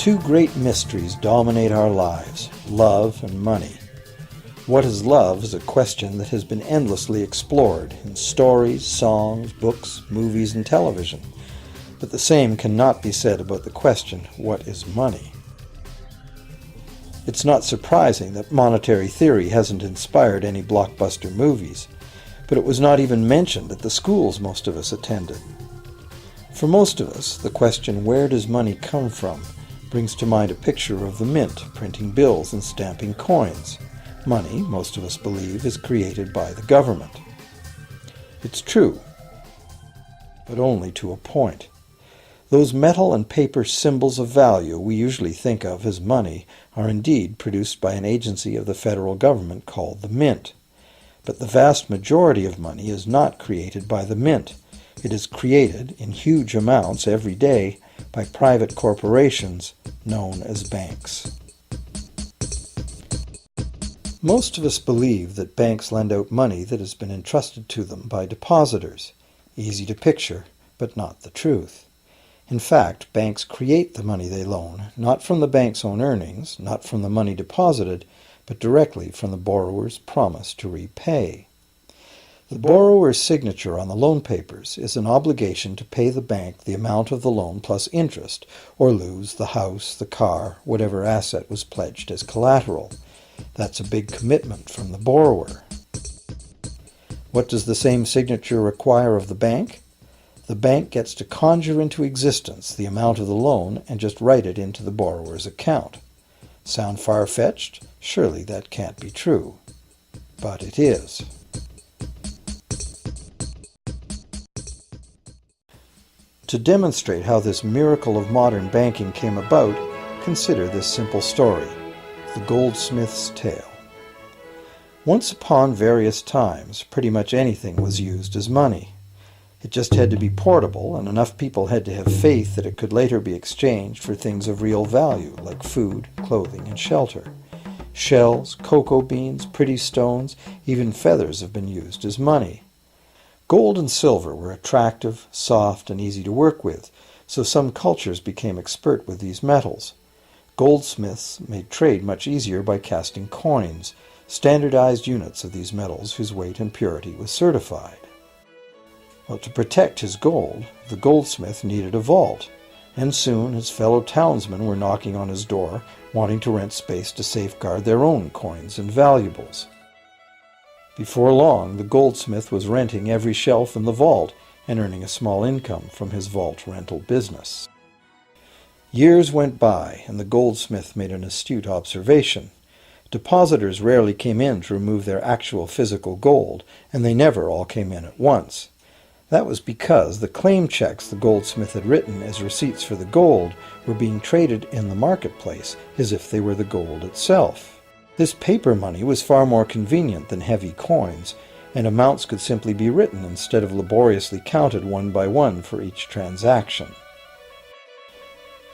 Two great mysteries dominate our lives, love and money. What is love is a question that has been endlessly explored in stories, songs, books, movies, and television. But the same cannot be said about the question, what is money? It's not surprising that monetary theory hasn't inspired any blockbuster movies, but it was not even mentioned at the schools most of us attended. For most of us, the question, where does money come from, brings to mind a picture of the mint printing bills and stamping coins. Money, most of us believe, is created by the government. It's true, but only to a point. Those metal and paper symbols of value we usually think of as money are indeed produced by an agency of the federal government called the Mint. But the vast majority of money is not created by the Mint. It is created in huge amounts every day by private corporations known as banks. Most of us believe that banks lend out money that has been entrusted to them by depositors. Easy to picture, but not the truth. In fact, banks create the money they loan, not from the bank's own earnings, not from the money deposited, but directly from the borrower's promise to repay. The borrower's signature on the loan papers is an obligation to pay the bank the amount of the loan plus interest, or lose the house, the car, whatever asset was pledged as collateral. That's a big commitment from the borrower. What does the same signature require of the bank? The bank gets to conjure into existence the amount of the loan and just write it into the borrower's account. Sound far-fetched? Surely that can't be true. But it is. To demonstrate how this miracle of modern banking came about, consider this simple story, the goldsmith's tale. Once upon various times, pretty much anything was used as money. It just had to be portable, and enough people had to have faith that it could later be exchanged for things of real value, like food, clothing, and shelter. Shells, cocoa beans, pretty stones, even feathers have been used as money. Gold and silver were attractive, soft, and easy to work with, so some cultures became expert with these metals. Goldsmiths made trade much easier by casting coins, standardized units of these metals whose weight and purity was certified. Well, to protect his gold, the goldsmith needed a vault, and soon his fellow townsmen were knocking on his door, wanting to rent space to safeguard their own coins and valuables. Before long, the goldsmith was renting every shelf in the vault and earning a small income from his vault rental business. Years went by, and the goldsmith made an astute observation. Depositors rarely came in to remove their actual physical gold, and they never all came in at once. That was because the claim checks the goldsmith had written as receipts for the gold were being traded in the marketplace as if they were the gold itself. This paper money was far more convenient than heavy coins, and amounts could simply be written instead of laboriously counted one by one for each transaction.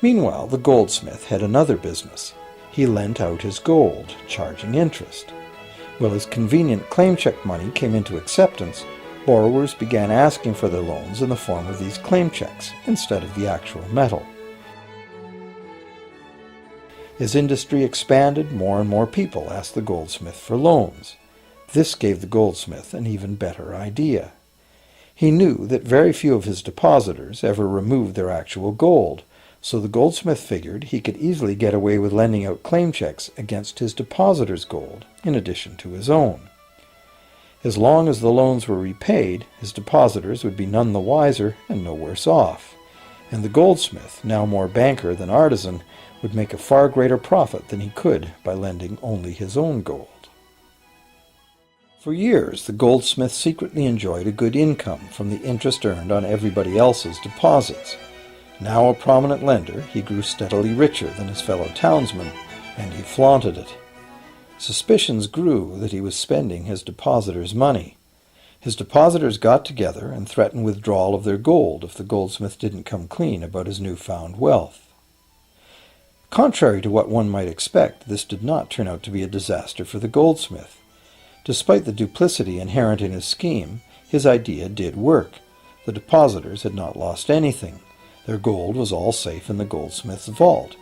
Meanwhile, the goldsmith had another business. He lent out his gold, charging interest. Well, as convenient claim check money came into acceptance, borrowers began asking for their loans in the form of these claim checks instead of the actual metal. As industry expanded, more and more people asked the goldsmith for loans. This gave the goldsmith an even better idea. He knew that very few of his depositors ever removed their actual gold, so the goldsmith figured he could easily get away with lending out claim checks against his depositors' gold, in addition to his own. As long as the loans were repaid, his depositors would be none the wiser and no worse off. And the goldsmith, now more banker than artisan, would make a far greater profit than he could by lending only his own gold. For years, the goldsmith secretly enjoyed a good income from the interest earned on everybody else's deposits. Now a prominent lender, he grew steadily richer than his fellow townsmen, and he flaunted it. Suspicions grew that he was spending his depositors' money. His depositors got together and threatened withdrawal of their gold if the goldsmith didn't come clean about his newfound wealth. Contrary to what one might expect, this did not turn out to be a disaster for the goldsmith. Despite the duplicity inherent in his scheme, his idea did work. The depositors had not lost anything. Their gold was all safe in the goldsmith's vault.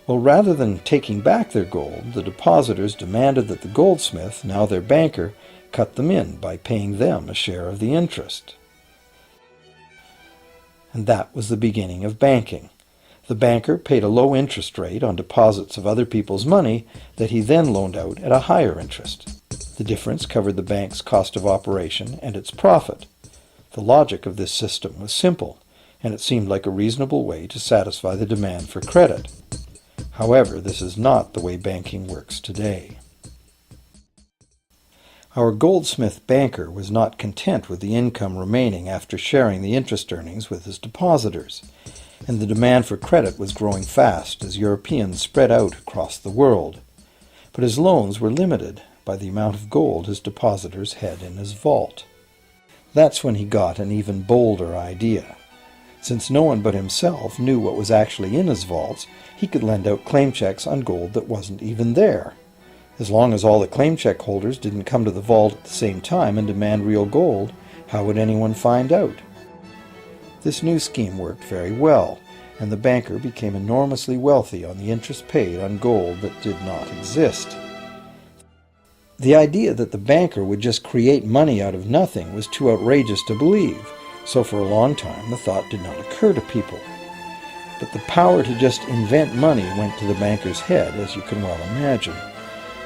Well, rather than taking back their gold, the depositors demanded that the goldsmith, now their banker, cut them in by paying them a share of the interest. And that was the beginning of banking. The banker paid a low interest rate on deposits of other people's money that he then loaned out at a higher interest. The difference covered the bank's cost of operation and its profit. The logic of this system was simple, and it seemed like a reasonable way to satisfy the demand for credit. However, this is not the way banking works today. Our goldsmith banker was not content with the income remaining after sharing the interest earnings with his depositors, and the demand for credit was growing fast as Europeans spread out across the world. But his loans were limited by the amount of gold his depositors had in his vault. That's when he got an even bolder idea. Since no one but himself knew what was actually in his vaults, he could lend out claim checks on gold that wasn't even there. As long as all the claim check holders didn't come to the vault at the same time and demand real gold, how would anyone find out? This new scheme worked very well, and the banker became enormously wealthy on the interest paid on gold that did not exist. The idea that the banker would just create money out of nothing was too outrageous to believe, so for a long time the thought did not occur to people. But the power to just invent money went to the banker's head, as you can well imagine.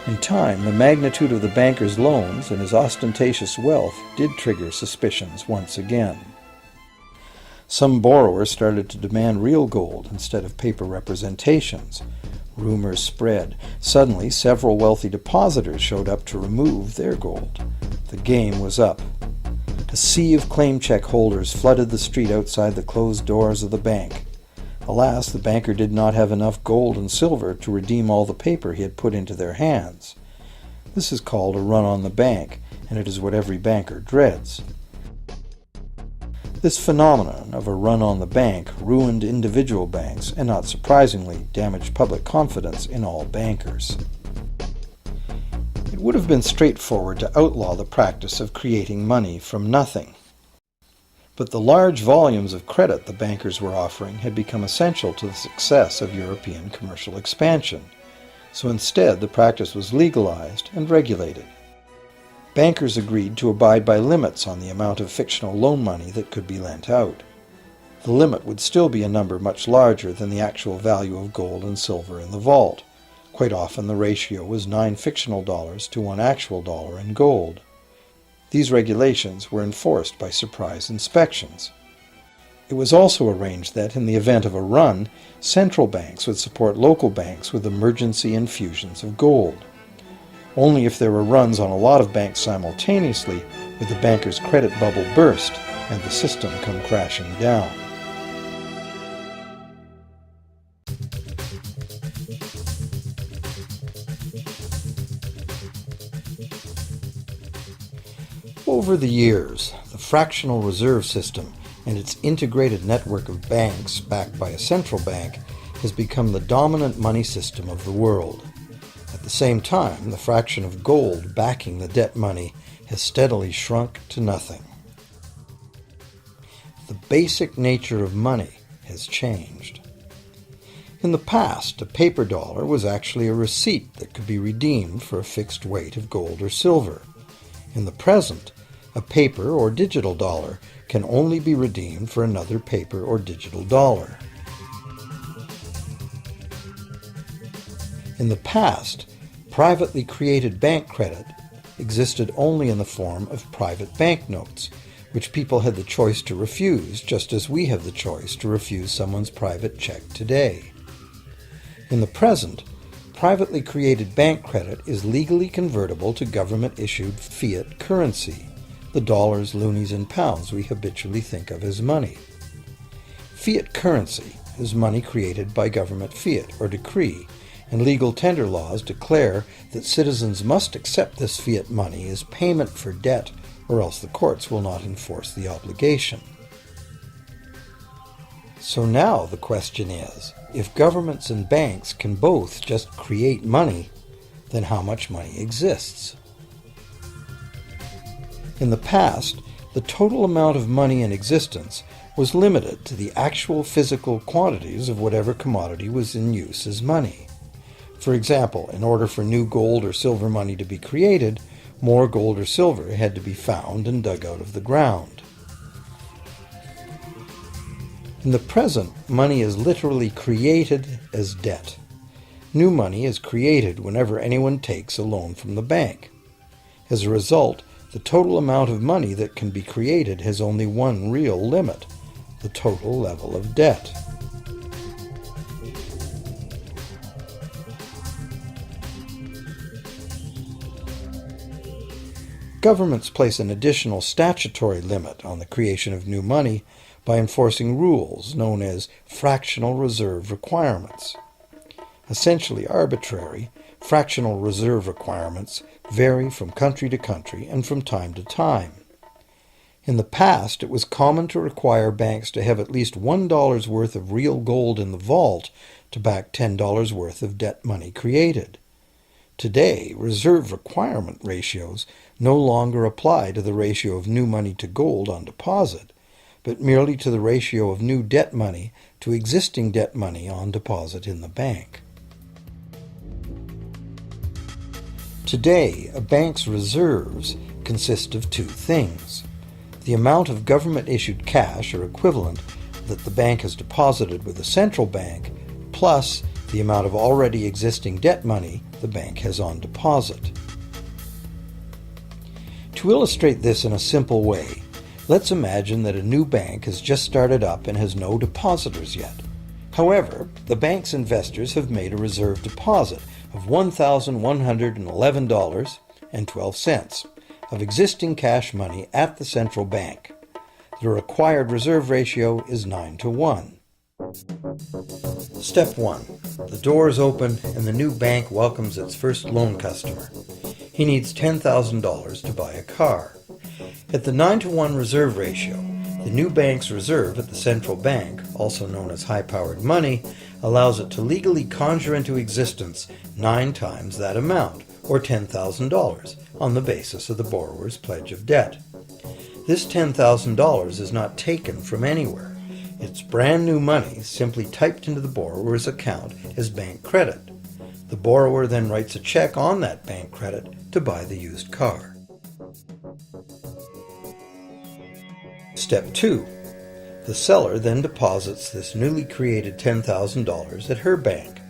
In time, the magnitude of the banker's loans and his ostentatious wealth did trigger suspicions once again. Some borrowers started to demand real gold instead of paper representations. Rumors spread. Suddenly, several wealthy depositors showed up to remove their gold. The game was up. A sea of claim check holders flooded the street outside the closed doors of the bank. Alas, the banker did not have enough gold and silver to redeem all the paper he had put into their hands. This is called a run on the bank, and it is what every banker dreads. This phenomenon of a run on the bank ruined individual banks and, not surprisingly, damaged public confidence in all bankers. It would have been straightforward to outlaw the practice of creating money from nothing. But the large volumes of credit the bankers were offering had become essential to the success of European commercial expansion, so instead the practice was legalized and regulated. Bankers agreed to abide by limits on the amount of fictional loan money that could be lent out. The limit would still be a number much larger than the actual value of gold and silver in the vault. Quite often the ratio was 9 fictional dollars to 1 actual dollar in gold. These regulations were enforced by surprise inspections. It was also arranged that, in the event of a run, central banks would support local banks with emergency infusions of gold. Only if there were runs on a lot of banks simultaneously would the banker's credit bubble burst and the system come crashing down. Over the years, the fractional reserve system and its integrated network of banks backed by a central bank has become the dominant money system of the world. At the same time, the fraction of gold backing the debt money has steadily shrunk to nothing. The basic nature of money has changed. In the past, a paper dollar was actually a receipt that could be redeemed for a fixed weight of gold or silver. In the present, a paper or digital dollar can only be redeemed for another paper or digital dollar. In the past, privately created bank credit existed only in the form of private banknotes, which people had the choice to refuse, just as we have the choice to refuse someone's private check today. In the present, privately created bank credit is legally convertible to government-issued fiat currency, the dollars, loonies, and pounds we habitually think of as money. Fiat currency is money created by government fiat or decree, and legal tender laws declare that citizens must accept this fiat money as payment for debt, or else the courts will not enforce the obligation. So now the question is, if governments and banks can both just create money, then how much money exists? In the past, the total amount of money in existence was limited to the actual physical quantities of whatever commodity was in use as money. For example, in order for new gold or silver money to be created, more gold or silver had to be found and dug out of the ground. In the present, money is literally created as debt. New money is created whenever anyone takes a loan from the bank. As a result, the total amount of money that can be created has only one real limit: the total level of debt. Governments place an additional statutory limit on the creation of new money by enforcing rules known as fractional reserve requirements. Essentially arbitrary, fractional reserve requirements vary from country to country and from time to time. In the past, it was common to require banks to have at least $1 worth of real gold in the vault to back $10 worth of debt money created. Today, reserve requirement ratios no longer apply to the ratio of new money to gold on deposit, but merely to the ratio of new debt money to existing debt money on deposit in the bank. Today, a bank's reserves consist of two things: the amount of government-issued cash or equivalent that the bank has deposited with the central bank, plus the amount of already existing debt money the bank has on deposit. To illustrate this in a simple way, let's imagine that a new bank has just started up and has no depositors yet. However, the bank's investors have made a reserve deposit of $1,111.12 of existing cash money at the central bank. The required reserve ratio is 9-to-1. Step 1. The doors open and the new bank welcomes its first loan customer. He needs $10,000 to buy a car. At the 9-to-1 reserve ratio, the new bank's reserve at the central bank, also known as high-powered money, allows it to legally conjure into existence 9 times that amount, or $10,000, on the basis of the borrower's pledge of debt. This $10,000 is not taken from anywhere. It's brand new money simply typed into the borrower's account as bank credit. The borrower then writes a check on that bank credit to buy the used car. Step 2. The seller then deposits this newly created $10,000 at her bank.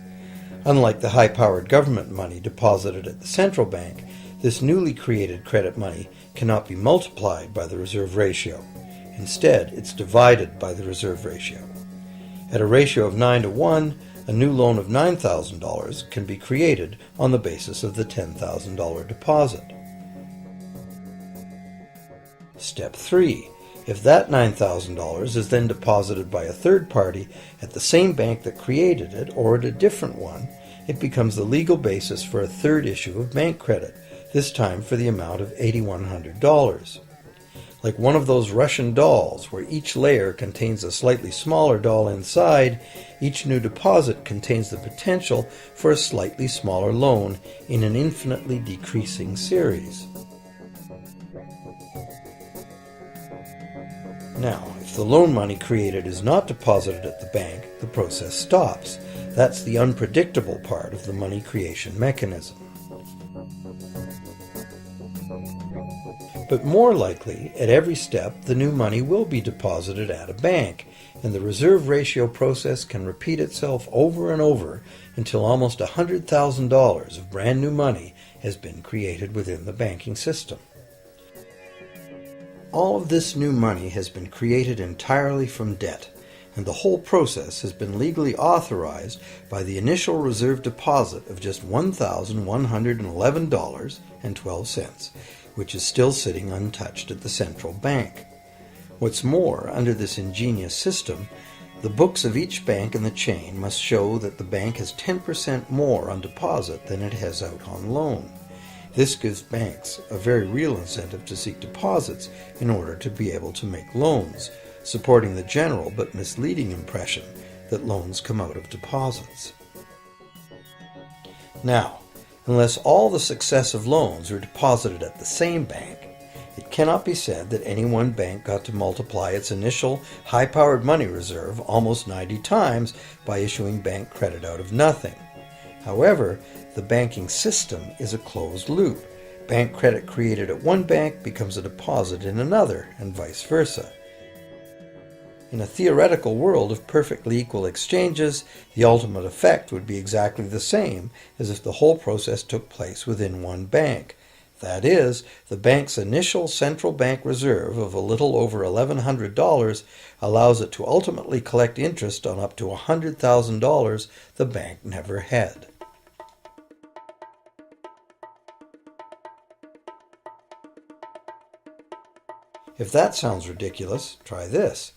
Unlike the high-powered government money deposited at the central bank, this newly created credit money cannot be multiplied by the reserve ratio. Instead, it's divided by the reserve ratio. At a ratio of 9-to-1, a new loan of $9,000 can be created on the basis of the $10,000 deposit. Step 3. If that $9,000 is then deposited by a third party at the same bank that created it or at a different one, it becomes the legal basis for a third issue of bank credit, this time for the amount of $8,100. Like one of those Russian dolls where each layer contains a slightly smaller doll inside, each new deposit contains the potential for a slightly smaller loan in an infinitely decreasing series. Now, if the loan money created is not deposited at the bank, the process stops. That's the unpredictable part of the money creation mechanism. But more likely, at every step, the new money will be deposited at a bank, and the reserve ratio process can repeat itself over and over until almost $100,000 of brand new money has been created within the banking system. All of this new money has been created entirely from debt, and the whole process has been legally authorized by the initial reserve deposit of just $1,111.12, which is still sitting untouched at the central bank. What's more, under this ingenious system, the books of each bank in the chain must show that the bank has 10% more on deposit than it has out on loan. This gives banks a very real incentive to seek deposits in order to be able to make loans, supporting the general but misleading impression that loans come out of deposits. Now, unless all the successive loans are deposited at the same bank, It cannot be said that any one bank got to multiply its initial high-powered money reserve almost 90 times by issuing bank credit out of nothing. However, the banking system is a closed loop. Bank credit created at one bank becomes a deposit in another, and vice versa. In a theoretical world of perfectly equal exchanges, the ultimate effect would be exactly the same as if the whole process took place within one bank. That is, the bank's initial central bank reserve of a little over $1,100 allows it to ultimately collect interest on up to $100,000 the bank never had. If that sounds ridiculous, try this.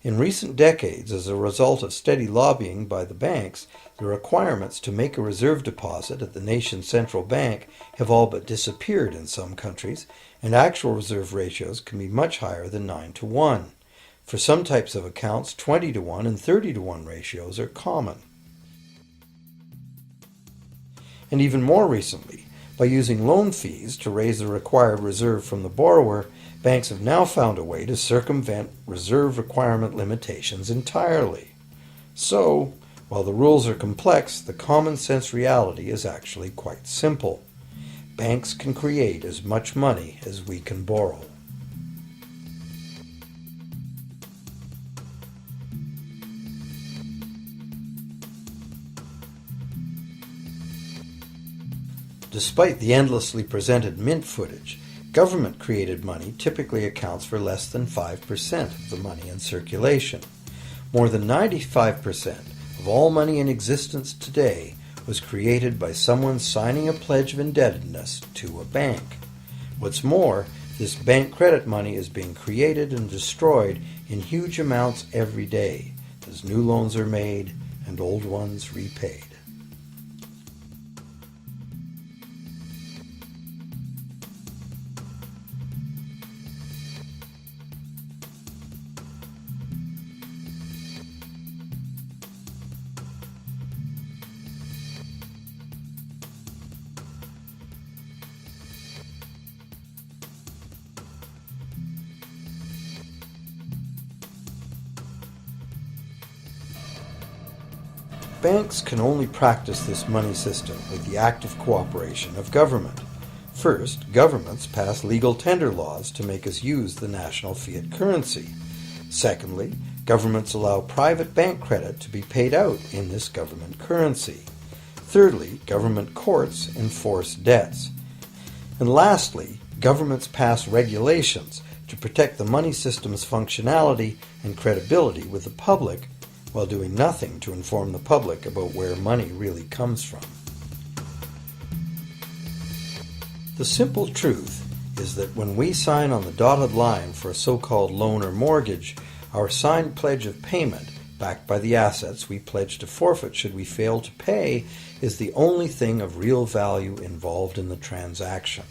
In recent decades, as a result of steady lobbying by the banks, the requirements to make a reserve deposit at the nation's central bank have all but disappeared in some countries, and actual reserve ratios can be much higher than 9-to-1. For some types of accounts, 20-to-1 and 30-to-1 ratios are common. And even more recently, by using loan fees to raise the required reserve from the borrower, banks have now found a way to circumvent reserve requirement limitations entirely. So, while the rules are complex, the common sense reality is actually quite simple. Banks can create as much money as we can borrow. Despite the endlessly presented mint footage, government-created money typically accounts for less than 5% of the money in circulation. More than 95% of all money in existence today was created by someone signing a pledge of indebtedness to a bank. What's more, this bank credit money is being created and destroyed in huge amounts every day, as new loans are made and old ones repaid. Banks can only practice this money system with the active cooperation of government. First, governments pass legal tender laws to make us use the national fiat currency. Secondly, governments allow private bank credit to be paid out in this government currency. Thirdly, government courts enforce debts. And lastly, governments pass regulations to protect the money system's functionality and credibility with the public, while doing nothing to inform the public about where money really comes from. The simple truth is that when we sign on the dotted line for a so-called loan or mortgage, our signed pledge of payment, backed by the assets we pledge to forfeit should we fail to pay, is the only thing of real value involved in the transaction.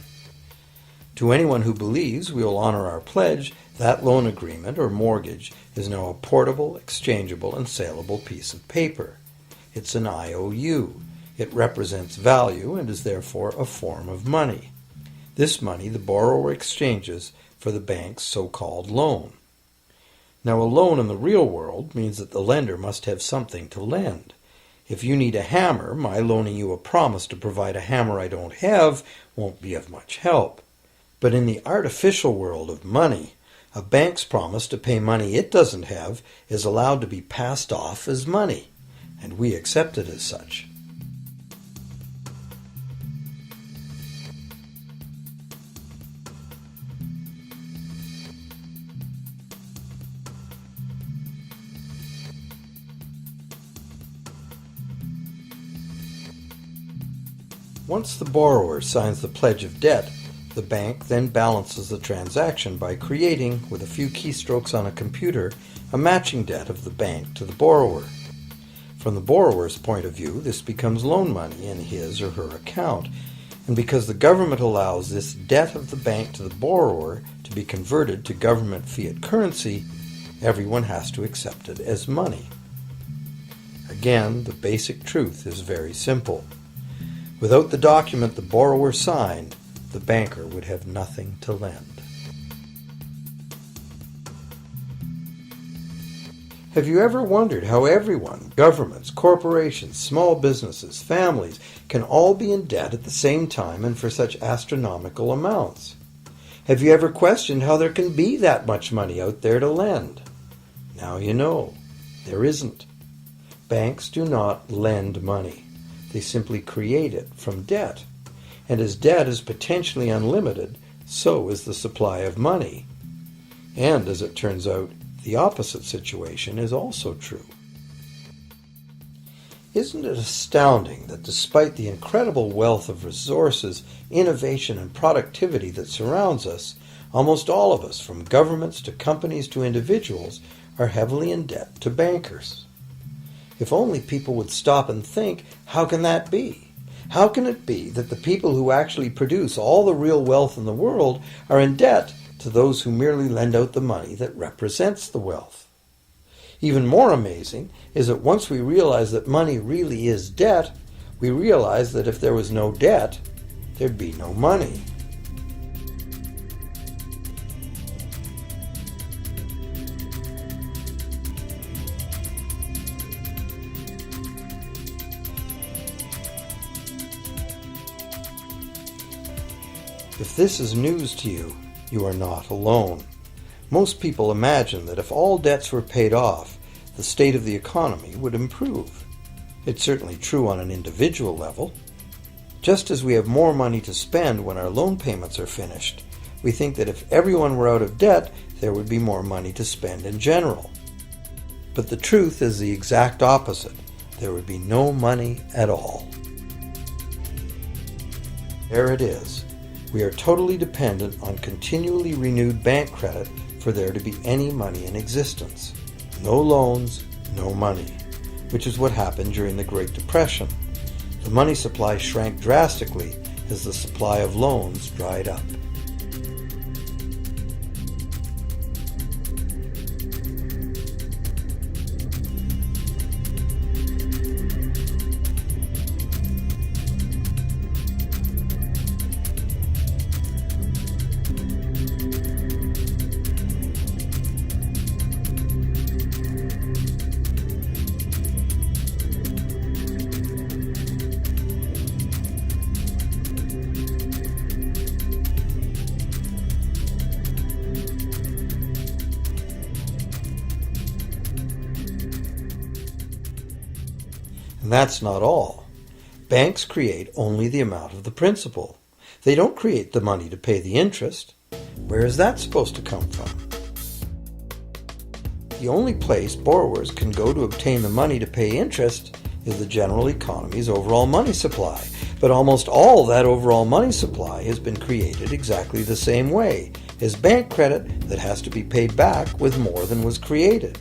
To anyone who believes we will honor our pledge, that loan agreement or mortgage is now a portable, exchangeable, and saleable piece of paper. It's an IOU. It represents value and is therefore a form of money. This money the borrower exchanges for the bank's so-called loan. Now, a loan in the real world means that the lender must have something to lend. If you need a hammer, my loaning you a promise to provide a hammer I don't have won't be of much help. But in the artificial world of money, a bank's promise to pay money it doesn't have is allowed to be passed off as money, and we accept it as such. Once the borrower signs the pledge of debt, the bank then balances the transaction by creating, with a few keystrokes on a computer, a matching debt of the bank to the borrower. From the borrower's point of view, this becomes loan money in his or her account, and because the government allows this debt of the bank to the borrower to be converted to government fiat currency, everyone has to accept it as money. Again, the basic truth is very simple. Without the document the borrower signed, the banker would have nothing to lend. Have you ever wondered how everyone, governments, corporations, small businesses, families, can all be in debt at the same time and for such astronomical amounts? Have you ever questioned how there can be that much money out there to lend? Now you know. There isn't. Banks do not lend money. They simply create it from debt. And as debt is potentially unlimited, so is the supply of money. And as it turns out, the opposite situation is also true. Isn't it astounding that despite the incredible wealth of resources, innovation, and productivity that surrounds us, almost all of us, from governments to companies to individuals, are heavily in debt to bankers? If only people would stop and think, how can that be? How can it be that the people who actually produce all the real wealth in the world are in debt to those who merely lend out the money that represents the wealth? Even more amazing is that once we realize that money really is debt, we realize that if there was no debt, there'd be no money. If this is news to you, you are not alone. Most people imagine that if all debts were paid off, the state of the economy would improve. It's certainly true on an individual level. Just as we have more money to spend when our loan payments are finished, we think that if everyone were out of debt, there would be more money to spend in general. But the truth is the exact opposite. There would be no money at all. There it is. We are totally dependent on continually renewed bank credit for there to be any money in existence. No loans, no money, which is what happened during the Great Depression. The money supply shrank drastically as the supply of loans dried up. And that's not all. Banks create only the amount of the principal. They don't create the money to pay the interest. Where is that supposed to come from? The only place borrowers can go to obtain the money to pay interest is the general economy's overall money supply. But almost all that overall money supply has been created exactly the same way, as bank credit that has to be paid back with more than was created.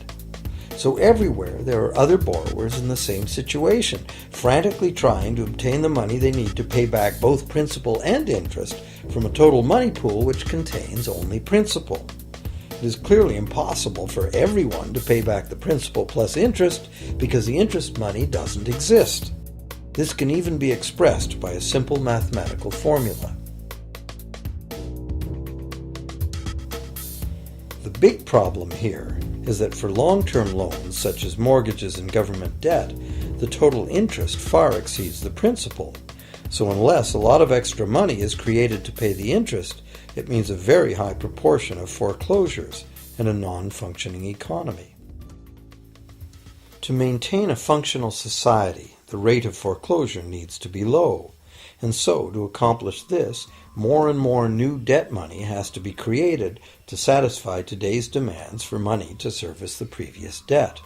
So everywhere there are other borrowers in the same situation, frantically trying to obtain the money they need to pay back both principal and interest from a total money pool which contains only principal. It is clearly impossible for everyone to pay back the principal plus interest because the interest money doesn't exist. This can even be expressed by a simple mathematical formula. The big problem here is that for long-term loans, such as mortgages and government debt, the total interest far exceeds the principal. So unless a lot of extra money is created to pay the interest, it means a very high proportion of foreclosures and a non-functioning economy. To maintain a functional society, the rate of foreclosure needs to be low. And so, to accomplish this, more and more new debt money has to be created to satisfy today's demands for money to service the previous debt.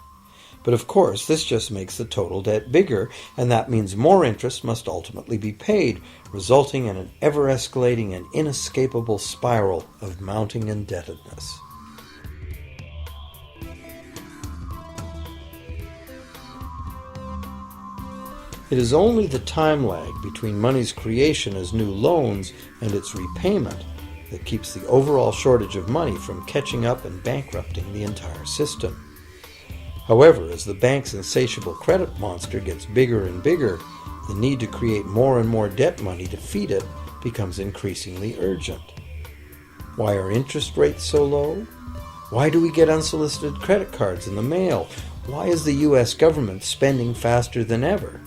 But of course, this just makes the total debt bigger, and that means more interest must ultimately be paid, resulting in an ever-escalating and inescapable spiral of mounting indebtedness. It is only the time lag between money's creation as new loans and its repayment that keeps the overall shortage of money from catching up and bankrupting the entire system. However, as the bank's insatiable credit monster gets bigger and bigger, the need to create more and more debt money to feed it becomes increasingly urgent. Why are interest rates so low? Why do we get unsolicited credit cards in the mail? Why is the U.S. government spending faster than ever?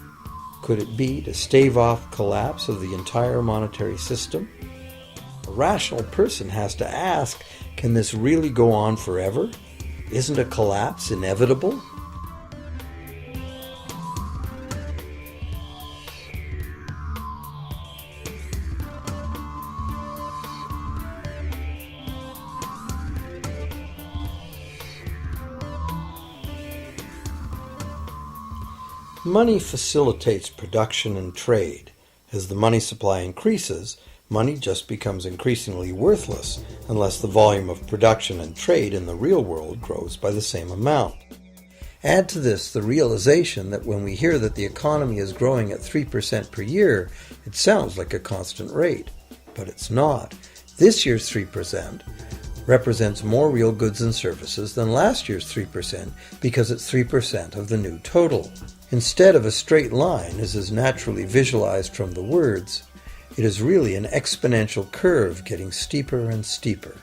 Could it be to stave off collapse of the entire monetary system? A rational person has to ask, can this really go on forever? Isn't a collapse inevitable? Money facilitates production and trade. As the money supply increases, money just becomes increasingly worthless unless the volume of production and trade in the real world grows by the same amount. Add to this the realization that when we hear that the economy is growing at 3% per year, it sounds like a constant rate, but it's not. This year's 3% represents more real goods and services than last year's 3% because it's 3% of the new total. Instead of a straight line, as is naturally visualized from the words, it is really an exponential curve getting steeper and steeper.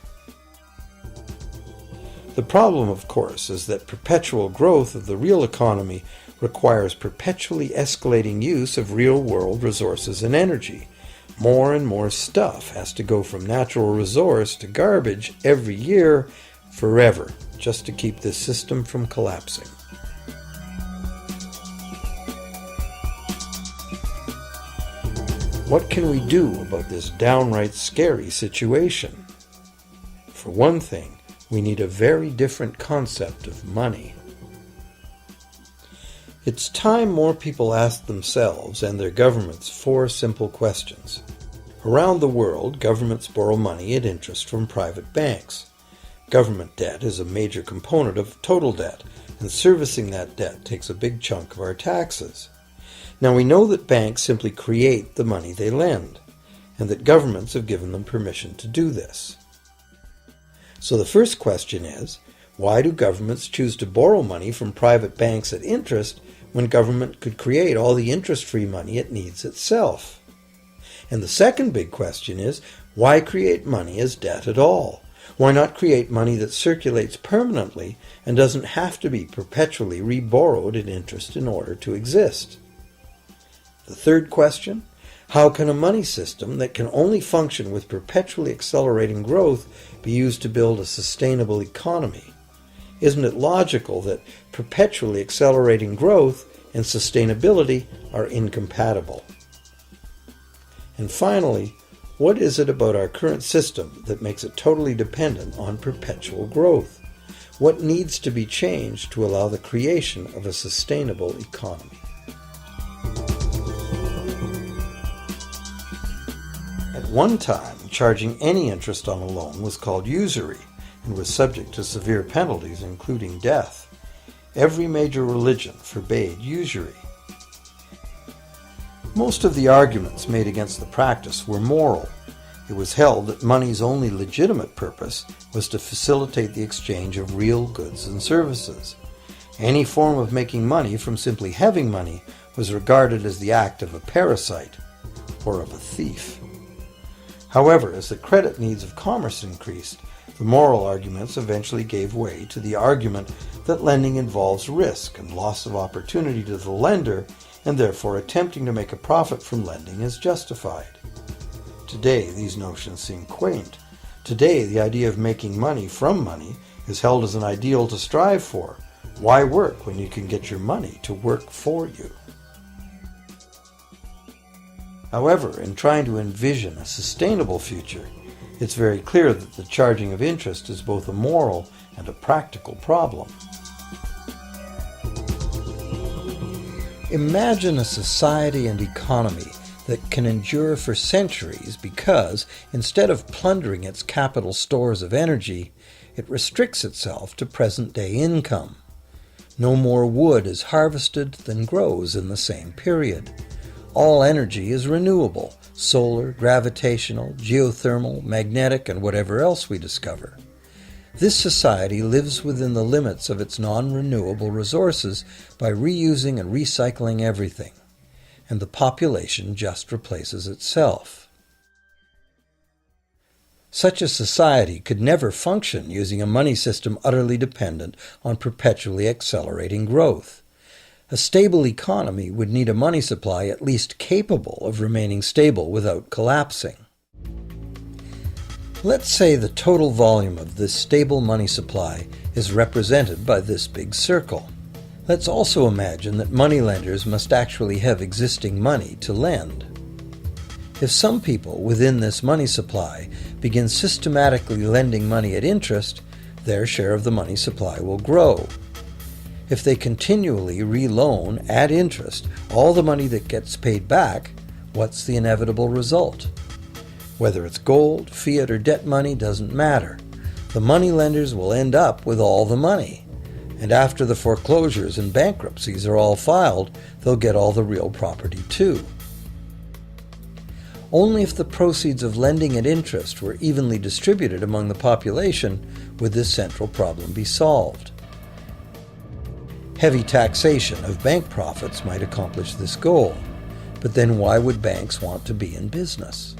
The problem, of course, is that perpetual growth of the real economy requires perpetually escalating use of real-world resources and energy. More and more stuff has to go from natural resource to garbage every year, forever, just to keep this system from collapsing. What can we do about this downright scary situation? For one thing, we need a very different concept of money. It's time more people ask themselves and their governments 4 simple questions. Around the world, governments borrow money at interest from private banks. Government debt is a major component of total debt, and servicing that debt takes a big chunk of our taxes. Now we know that banks simply create the money they lend, and that governments have given them permission to do this. So the first question is, why do governments choose to borrow money from private banks at interest when government could create all the interest-free money it needs itself? And the second big question is, why create money as debt at all? Why not create money that circulates permanently and doesn't have to be perpetually reborrowed at interest in order to exist? The third question, how can a money system that can only function with perpetually accelerating growth be used to build a sustainable economy? Isn't it logical that perpetually accelerating growth and sustainability are incompatible? And finally, what is it about our current system that makes it totally dependent on perpetual growth? What needs to be changed to allow the creation of a sustainable economy? At one time, charging any interest on a loan was called usury and was subject to severe penalties, including death. Every major religion forbade usury. Most of the arguments made against the practice were moral. It was held that money's only legitimate purpose was to facilitate the exchange of real goods and services. Any form of making money from simply having money was regarded as the act of a parasite or of a thief. However, as the credit needs of commerce increased, the moral arguments eventually gave way to the argument that lending involves risk and loss of opportunity to the lender, and therefore attempting to make a profit from lending is justified. Today, these notions seem quaint. Today, the idea of making money from money is held as an ideal to strive for. Why work when you can get your money to work for you? However, in trying to envision a sustainable future, it's very clear that the charging of interest is both a moral and a practical problem. Imagine a society and economy that can endure for centuries because, instead of plundering its capital stores of energy, it restricts itself to present-day income. No more wood is harvested than grows in the same period. All energy is renewable, solar, gravitational, geothermal, magnetic, and whatever else we discover. This society lives within the limits of its non-renewable resources by reusing and recycling everything, and the population just replaces itself. Such a society could never function using a money system utterly dependent on perpetually accelerating growth. A stable economy would need a money supply at least capable of remaining stable without collapsing. Let's say the total volume of this stable money supply is represented by this big circle. Let's also imagine that moneylenders must actually have existing money to lend. If some people within this money supply begin systematically lending money at interest, their share of the money supply will grow. If they continually reloan at interest all the money that gets paid back, what's the inevitable result? Whether it's gold, fiat, or debt money doesn't matter. The moneylenders will end up with all the money. And after the foreclosures and bankruptcies are all filed, they'll get all the real property too. Only if the proceeds of lending at interest were evenly distributed among the population would this central problem be solved. Heavy taxation of bank profits might accomplish this goal, but then why would banks want to be in business?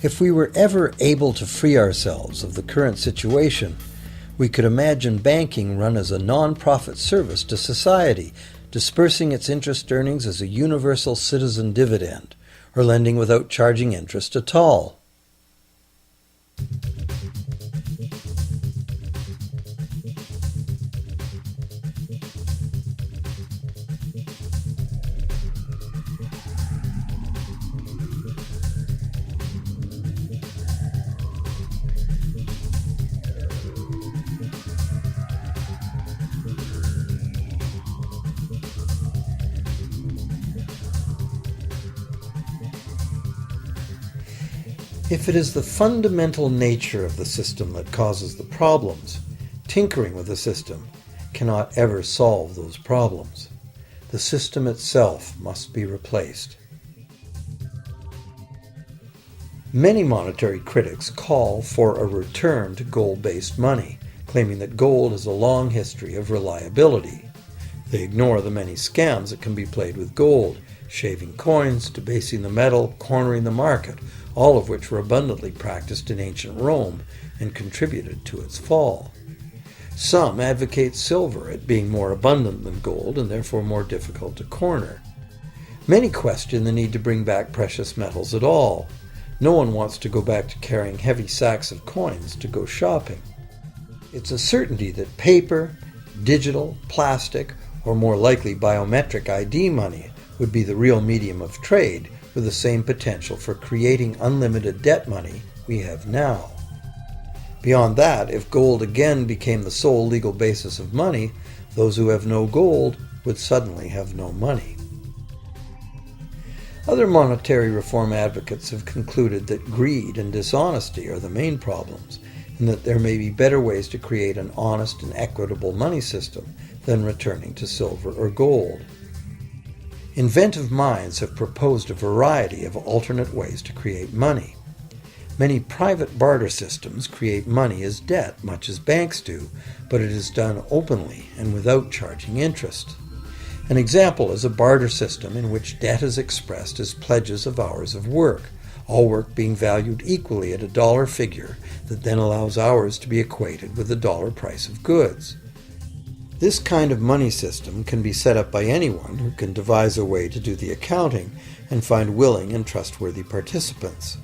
If we were ever able to free ourselves of the current situation, we could imagine banking run as a non-profit service to society, dispersing its interest earnings as a universal citizen dividend, or lending without charging interest at all. If it is the fundamental nature of the system that causes the problems, tinkering with the system cannot ever solve those problems. The system itself must be replaced. Many monetary critics call for a return to gold-based money, claiming that gold has a long history of reliability. They ignore the many scams that can be played with gold, shaving coins, debasing the metal, cornering the market, all of which were abundantly practiced in ancient Rome and contributed to its fall. Some advocate silver, it being more abundant than gold and therefore more difficult to corner. Many question the need to bring back precious metals at all. No one wants to go back to carrying heavy sacks of coins to go shopping. It's a certainty that paper, digital, plastic, or more likely biometric ID money would be the real medium of trade, with the same potential for creating unlimited debt money we have now. Beyond that, if gold again became the sole legal basis of money, those who have no gold would suddenly have no money. Other monetary reform advocates have concluded that greed and dishonesty are the main problems, and that there may be better ways to create an honest and equitable money system than returning to silver or gold. Inventive minds have proposed a variety of alternate ways to create money. Many private barter systems create money as debt, much as banks do, but it is done openly and without charging interest. An example is a barter system in which debt is expressed as pledges of hours of work, all work being valued equally at a dollar figure that then allows hours to be equated with the dollar price of goods. This kind of money system can be set up by anyone who can devise a way to do the accounting and find willing and trustworthy participants.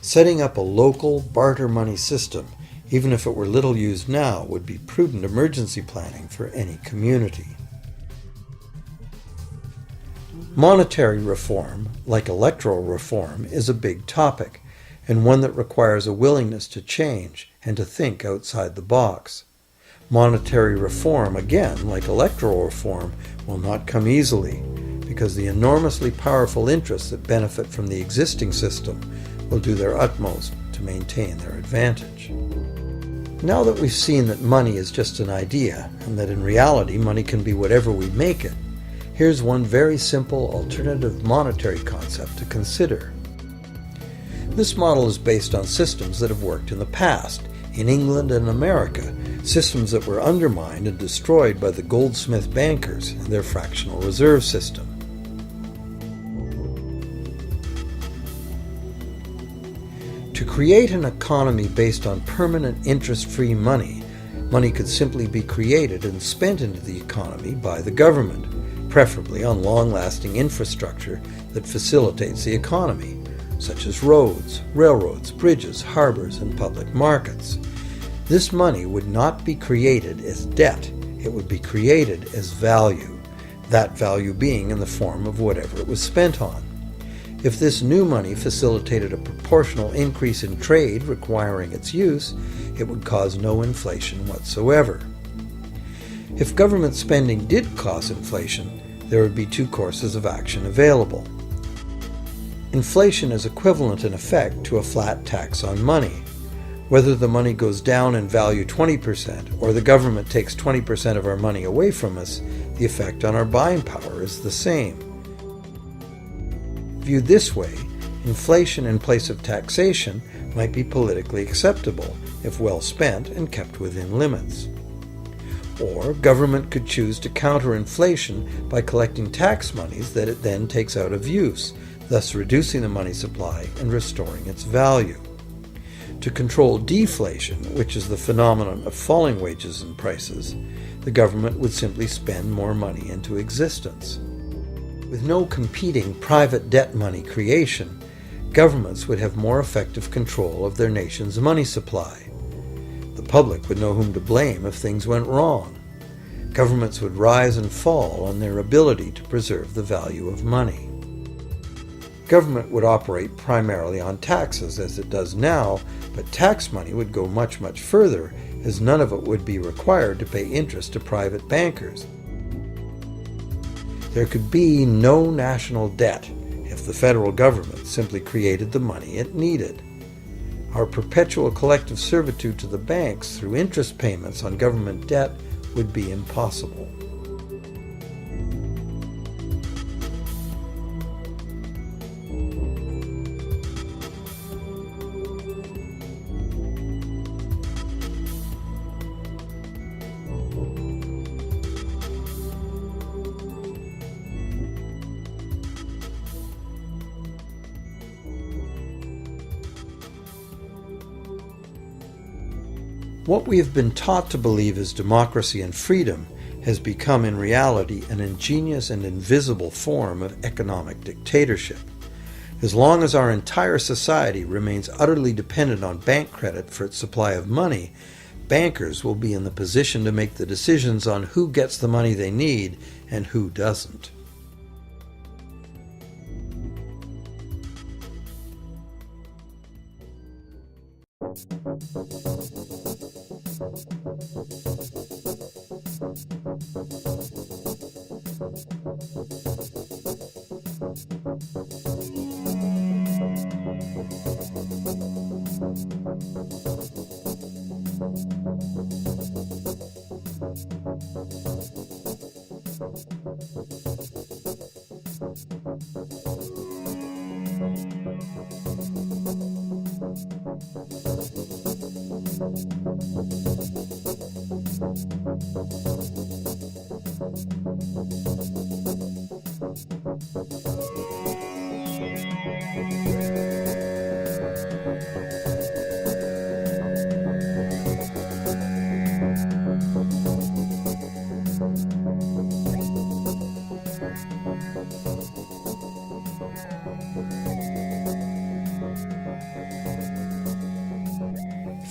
Setting up a local barter money system, even if it were little used now, would be prudent emergency planning for any community. Monetary reform, like electoral reform, is a big topic, and one that requires a willingness to change and to think outside the box. Monetary reform, again, like electoral reform, will not come easily, because the enormously powerful interests that benefit from the existing system will do their utmost to maintain their advantage. Now that we've seen that money is just an idea, and that in reality money can be whatever we make it, here's one very simple alternative monetary concept to consider. This model is based on systems that have worked in the past, in England and America, systems that were undermined and destroyed by the goldsmith bankers and their fractional reserve system. create an economy based on permanent interest-free money, money could simply be created and spent into the economy by the government, preferably on long-lasting infrastructure that facilitates the economy, such as roads, railroads, bridges, harbors, and public markets. This money would not be created as debt, it would be created as value, that value being in the form of whatever it was spent on. If this new money facilitated a proportional increase in trade requiring its use, it would cause no inflation whatsoever. If government spending did cause inflation, there would be two courses of action available. Inflation is equivalent in effect to a flat tax on money. Whether the money goes down in value 20% or the government takes 20% of our money away from us, the effect on our buying power is the same. Viewed this way, inflation in place of taxation might be politically acceptable if well spent and kept within limits. Or government could choose to counter inflation by collecting tax monies that it then takes out of use, thus reducing the money supply and restoring its value. To control deflation, which is the phenomenon of falling wages and prices, the government would simply spend more money into existence. With no competing private debt money creation, governments would have more effective control of their nation's money supply. The public would know whom to blame if things went wrong. Governments would rise and fall on their ability to preserve the value of money. Government would operate primarily on taxes, as it does now, but tax money would go much, much further, as none of it would be required to pay interest to private bankers. There could be no national debt if the federal government simply created the money it needed. Our perpetual collective servitude to the banks through interest payments on government debt would be impossible. What we have been taught to believe as democracy and freedom has become in reality an ingenious and invisible form of economic dictatorship. As long as our entire society remains utterly dependent on bank credit for its supply of money, bankers will be in the position to make the decisions on who gets the money they need and who doesn't.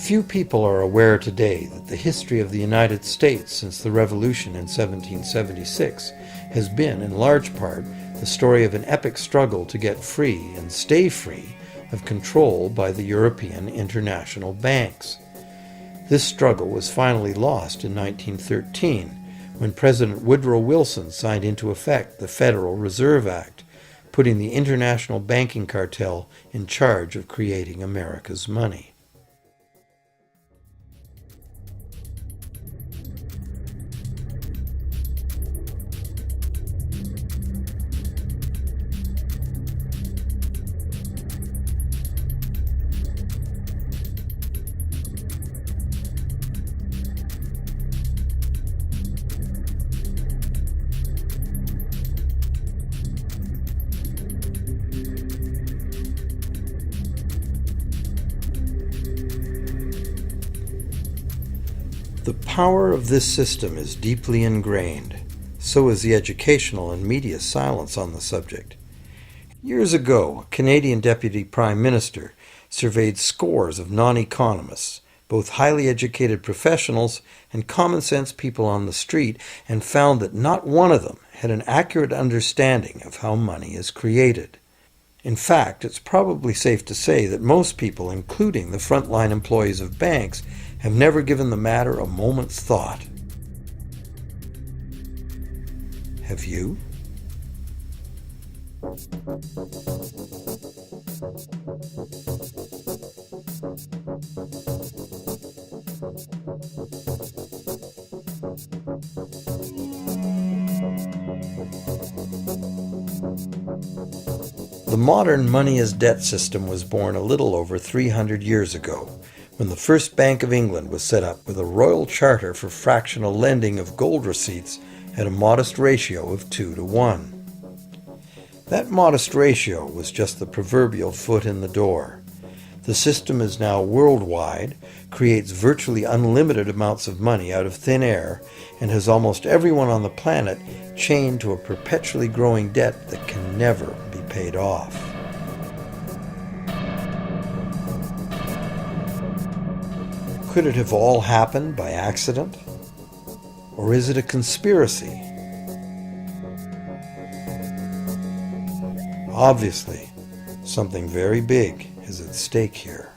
Few people are aware today that the history of the United States since the Revolution in 1776 has been, in large part, the story of an epic struggle to get free and stay free of control by the European international banks. This struggle was finally lost in 1913 when President Woodrow Wilson signed into effect the Federal Reserve Act, putting the international banking cartel in charge of creating America's money. power of this system is deeply ingrained. So is the educational and media silence on the subject. Years ago, a Canadian Deputy Prime Minister surveyed scores of non-economists, both highly educated professionals and common-sense people on the street, and found that not one of them had an accurate understanding of how money is created. In fact, it's probably safe to say that most people, including the frontline employees of banks, have never given the matter a moment's thought. Have you? The modern money-as-debt system was born a little over 300 years ago, when the first Bank of England was set up with a royal charter for fractional lending of gold receipts at a modest ratio of 2 to 1. That modest ratio was just the proverbial foot in the door. The system is now worldwide, creates virtually unlimited amounts of money out of thin air, and has almost everyone on the planet chained to a perpetually growing debt that can never be paid off. Could it have all happened by accident? Or is it a conspiracy? Obviously, something very big is at stake here.